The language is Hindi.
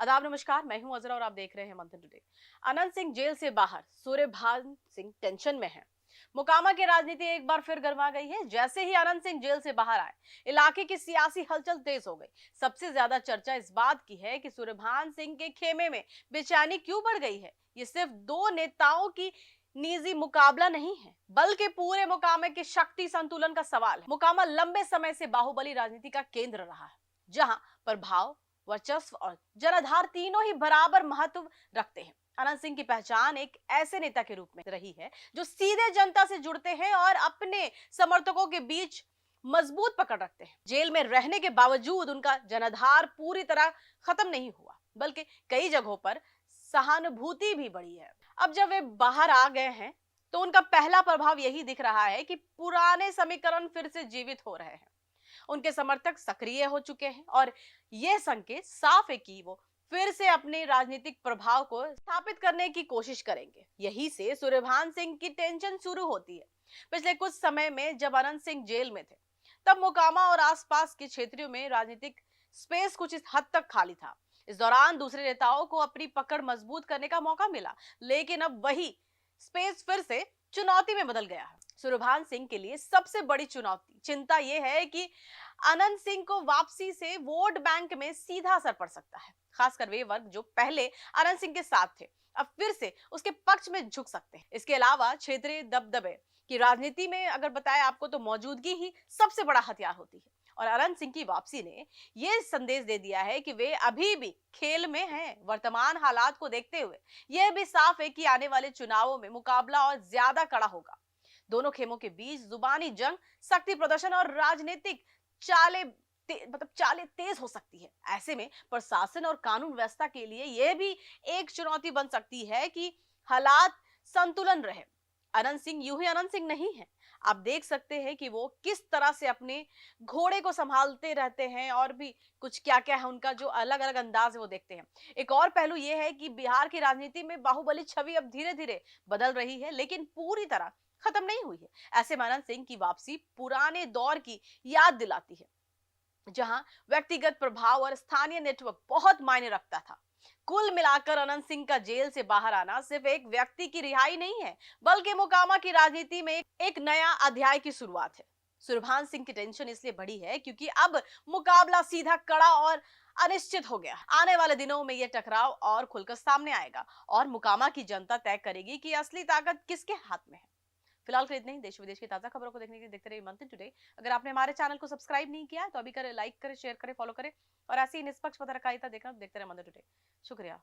आदाब नमस्कार, मैं हूं अजरा और आप देख रहे हैं मंथन टुडे। अनंत सिंह जेल से बाहर, सूर्यभान सिंह टेंशन में हैं। मोकामा की राजनीति एक बार फिर गर्मा गई है। जैसे ही अनंत सिंह जेल से बाहर आए, इलाके की सियासी हलचल तेज हो गई। सबसे ज्यादा चर्चा इस बात की है कि सूर्यभान सिंह के खेमे में बेचैनी क्यों बढ़ गई है। ये सिर्फ दो नेताओं की निजी मुकाबला नहीं है, बल्कि पूरे मोकामा के शक्ति संतुलन का सवाल है। मोकामा लंबे समय से बाहुबली राजनीति का केंद्र रहा है, जहां प्रभाव, वर्चस्व और जनाधार तीनों ही बराबर महत्व रखते हैं। अनंत सिंह की पहचान एक ऐसे नेता के रूप में रही है जो सीधे जनता से जुड़ते हैं और अपने समर्थकों के बीच मजबूत पकड़ रखते हैं। जेल में रहने के बावजूद उनका जनाधार पूरी तरह खत्म नहीं हुआ, बल्कि कई जगहों पर सहानुभूति भी बढ़ी है। अब जब वे बाहर आ गए हैं, तो उनका पहला प्रभाव यही दिख रहा है कि पुराने समीकरण फिर से जीवित हो रहे हैं। उनके समर्थक सक्रिय हो चुके हैं और यह संकेत साफ है कि वो फिर से अपने राजनीतिक प्रभाव को स्थापित करने की कोशिश करेंगे। यही से सूर्यभान सिंह की टेंशन शुरू होती है। पिछले कुछ समय में जब अनंत सिंह जेल में थे, तब मोकामा और आसपास के क्षेत्रों में राजनीतिक स्पेस कुछ इस हद तक खाली था। इस दौरान दूसरे नेताओं को अपनी पकड़ मजबूत करने का मौका मिला, लेकिन अब वही स्पेस फिर से चुनौती में बदल गया है। सूर्यभान सिंह के लिए सबसे बड़ी चुनौती चिंता यह है कि अनंत सिंह को वापसी से वोट बैंक में सीधा असर पड़ सकता है। खासकर वे वर्ग जो पहले अनंत सिंह के साथ थे, अब फिर से उसके पक्ष में झुक सकते हैं। इसके अलावा क्षेत्रीय दबदबे की राजनीति में अगर बताएं आपको, तो मौजूदगी ही सबसे बड़ा हथियार होती है। और अनंत सिंह की वापसी ने यह संदेश दे दिया है कि वे अभी भी खेल में हैं। वर्तमान हालात को देखते हुए यह भी साफ है कि आने वाले चुनावों में मुकाबला और ज्यादा कड़ा होगा। दोनों खेमों के बीच जुबानी जंग, शक्ति प्रदर्शन और राजनीतिक चालें तेज हो सकती है। ऐसे में प्रशासन और कानून व्यवस्था के लिए यह भी एक चुनौती बन सकती है कि हालात संतुलन रहे। अनंत सिंह यूं ही अनंत सिंह नहीं है। आप देख सकते हैं कि वो किस तरह से अपने घोड़े को संभालते रहते हैं और भी कुछ क्या क्या है उनका जो अलग अलग अंदाज है वो देखते हैं। एक और पहलू यह है कि बिहार की राजनीति में बाहुबली छवि अब धीरे धीरे बदल रही है, लेकिन पूरी तरह खत्म नहीं हुई है। ऐसे में अनंत सिंह की वापसी पुराने दौर की याद दिलाती है, जहां व्यक्तिगत प्रभाव और स्थानीय नेटवर्क बहुत मायने रखता था। कुल मिलाकर अनंत सिंह का जेल से बाहर आना सिर्फ एक व्यक्ति की रिहाई नहीं है, बल्कि मोकामा की राजनीति में एक नया अध्याय की शुरुआत है। सूर्यभान सिंह की टेंशन इसलिए बढ़ी है क्योंकि अब मुकाबला सीधा, कड़ा और अनिश्चित हो गया। आने वाले दिनों में यह टकराव और खुलकर सामने आएगा और मोकामा की जनता तय करेगी कि असली ताकत किसके हाथ में है। फिलहाल के इतना ही। देश विदेश की ताजा खबरों को देखने के लिए देखते रहिए मंथन टुडे। अगर आपने हमारे चैनल को सब्सक्राइब नहीं किया तो अभी करें, लाइक करें, शेयर करें, फॉलो करें और ऐसी ही निष्पक्ष पत्रकारिता देखना देखते रहे मंथन टुडे। शुक्रिया।